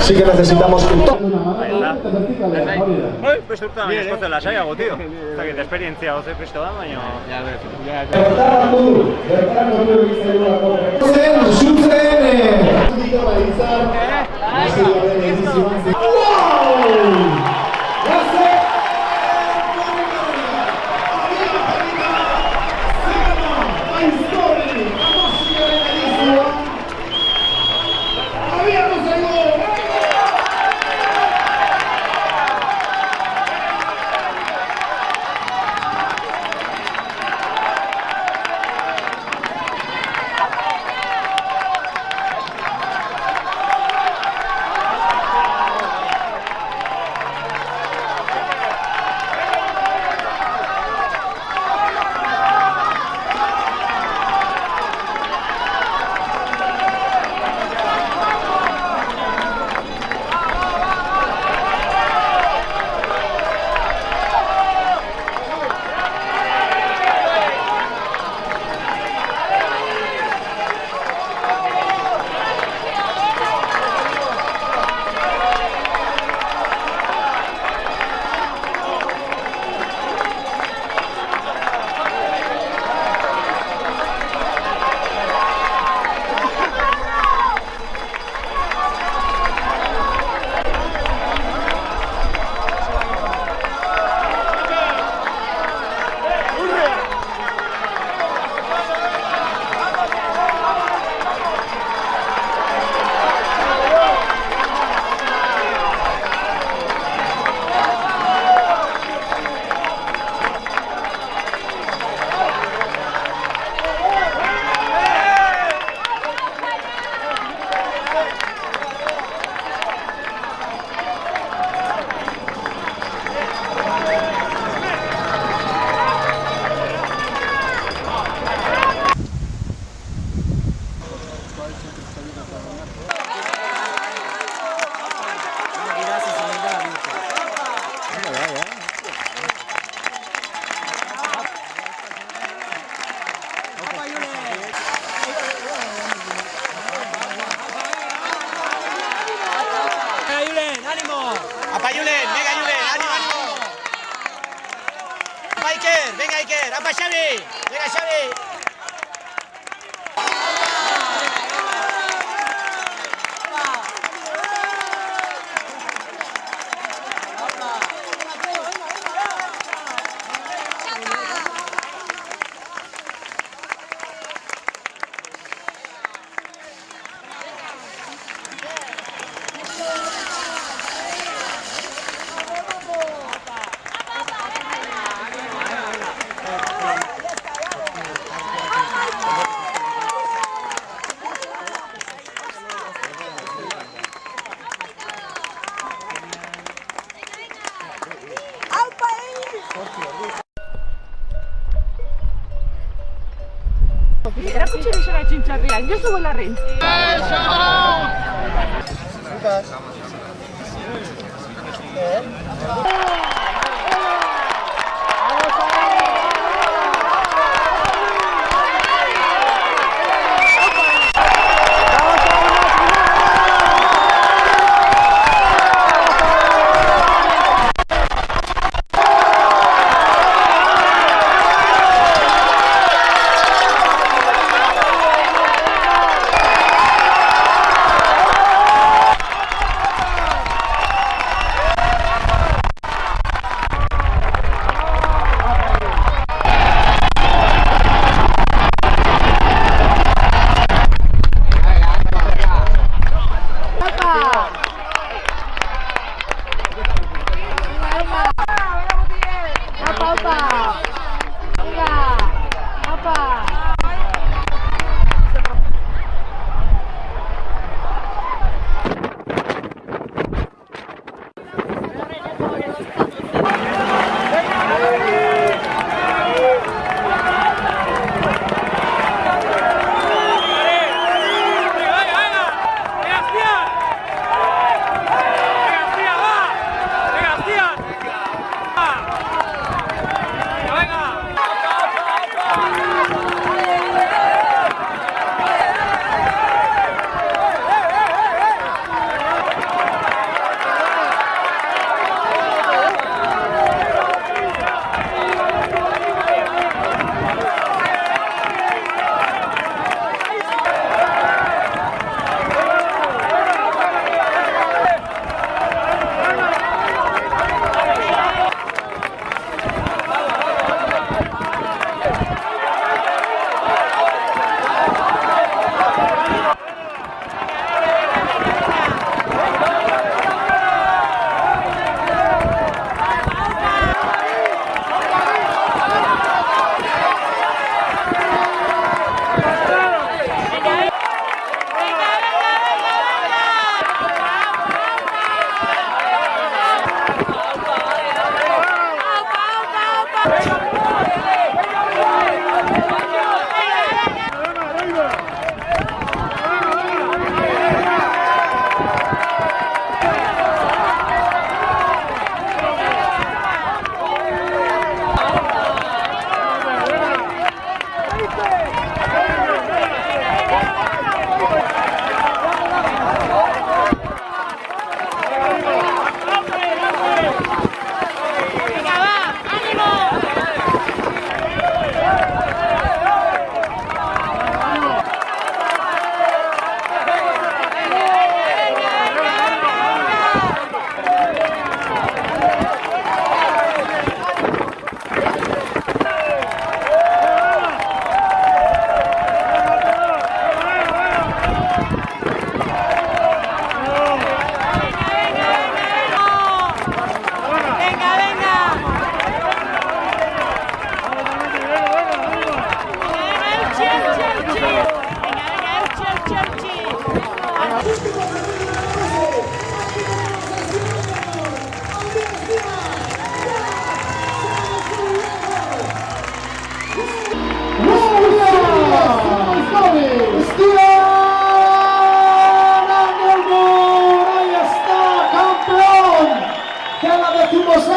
sí que necesitamos que todo. Beste urtean baina eskotzen lasaiago, tío. Ez dakit, esperientzia oso kristo da, baina... ¡Apa Julen! ¡Venga Julen! ¡Ánimo, ánimo! ¡Apa Iker! ¡Venga Iker! ¡Apa Xavi! ¡Venga Xavi! Erakutsi bizona txintxarria, jozu golarrin.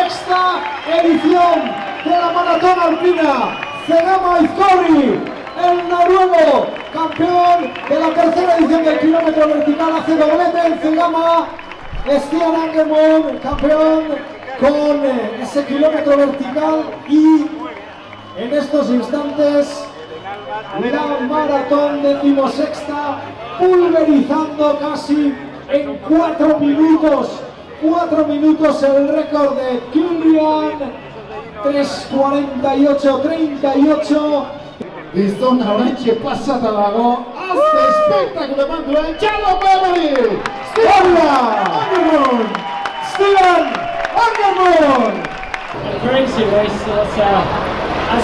16ª edición de la maratón alpina. Zegama Aizkorri, el noruego, campeón de la tercera edición del kilómetro vertical, hace doblete en Zegama. Stian Angermon, campeón con ese kilómetro vertical, y en estos instantes la maratón 16ª, pulverizando casi en 4 minutos el récord de Kilian, 3:48:38. Gizona oraintxe pasata dago, azte espektakulu eman duen Txalo Memori! Stian Angermon! A crazy race. I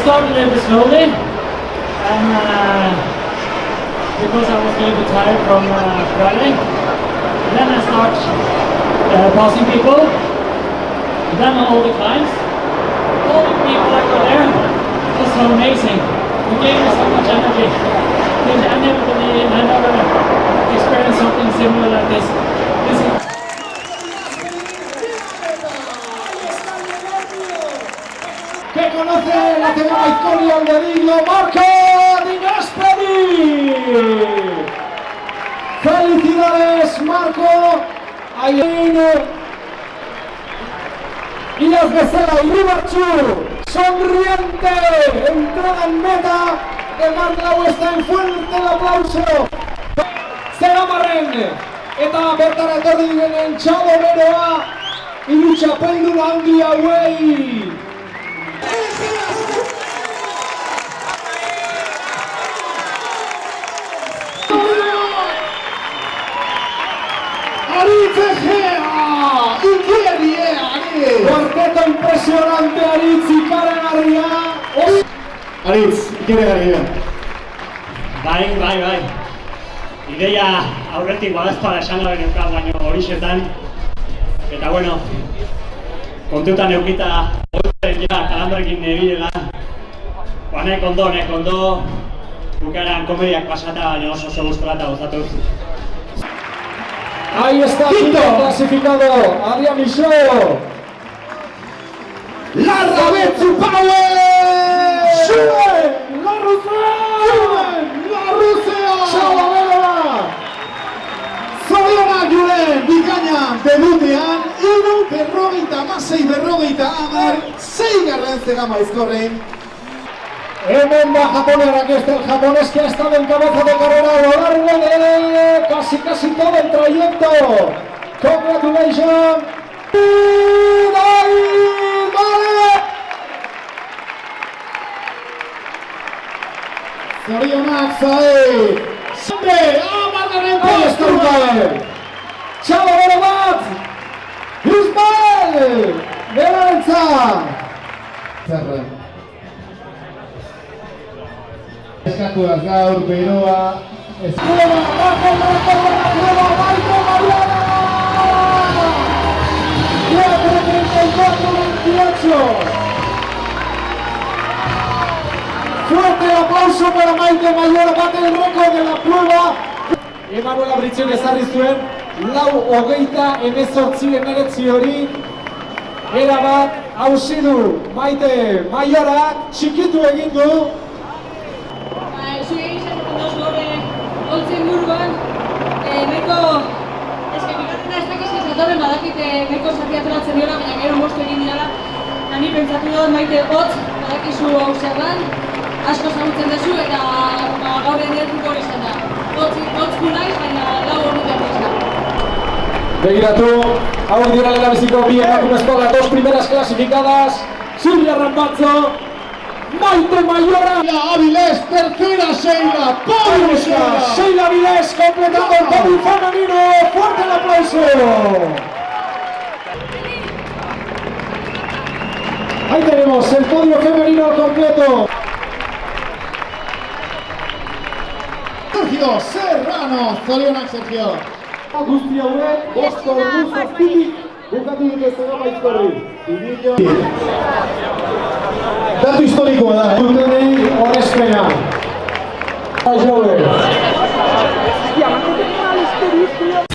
started a little bit slowly, and because I was a little bit tired from Friday. Then I start passing people, then all the climbs. All the people that were there was so amazing. It gave me so much energy. I never experienced something similar like this. This is que conoce la Zegama Aizkorri al dedillo, Marco Di Gasperi. ¡Felicidades, Marco! Iaz Bezala, Iribartxu, sonriente, entrada en meta de Marc Lauestein, fuerte el aplauso. Zegamarren, eta bertara etorri direnen Txalo Beroa, hiru txapeldun handi hauei. Aritz Egea! Inkierie, Aritz! Cuarteto impresionante, Aritz ikaragarria. Aritz, ikaragarria. Bai. Ideia aurretik badazpara esango beneukan, baina horixetan. Eta bueno, kontutan eukita horretzen ja, kalandrekin nebilela. Nahi kondo, bukaeran komediak pasata, baina oso gustora eta gozatuz. Ahí está, quinto clasificado, Adrián Michaud. Larrabetzu Power! ¡Sube! ¡La Rusea! ¡Txalo Beroa! Zorionak Julen, bikainan, debutean, 1:46:50, 6. Zegama Aizkorrin. Hemen da japonerak, el japonés que ha estado en cabeza de carrera a lo largo de casi todo el trayecto. Congratulations! David Vale! Zorionak Zaid! Sempre, amargaren Ahí está el Vale! Txalo Bero bat! Ismael! Berantza! Zerren. Eskatuaz gaur, Beroa... ¡Prueba! ¡Bajo el récord de la prueba! ¡Maite Mariana! 4:34:28. Fuerte el aplauso para Maite Mariana, bate el récord de la prueba. Emanuel Abritzen ezarri zuen 4:28 hori. Era bat hausi du Maite Marianak, txikitu egin du. Zue egizan duz gore holtzen buruan, nahiko bigarrena ez dakiz ezatorren badakit nahiko zati ateratzen diola, baina gero mostu egin dirala. Ni pentsatu dut Maite hotz, badakizu hau zer lan, asko zagutzen duzu eta gaur enetik hori izan da. Hotz naiz, baina lau hori behar izan. Begiratu, hau dira lehenabiziko bi emakumezko las dos primeras clasificadas. Silvia Rambazzo, Maite Mariana. Avilés, tercera Sheila, podio Sheila Avilés completando el podio femenino. Fuerte el aplauso. Ahí tenemos el podio femenino completo. Sergio Serrano, zorionak Sergio. Guzti hauek, bost ordu zazpitik bukatu dute Zegama Aizkorri. Datu historikoa da, Urtenei horrezpena. Joe.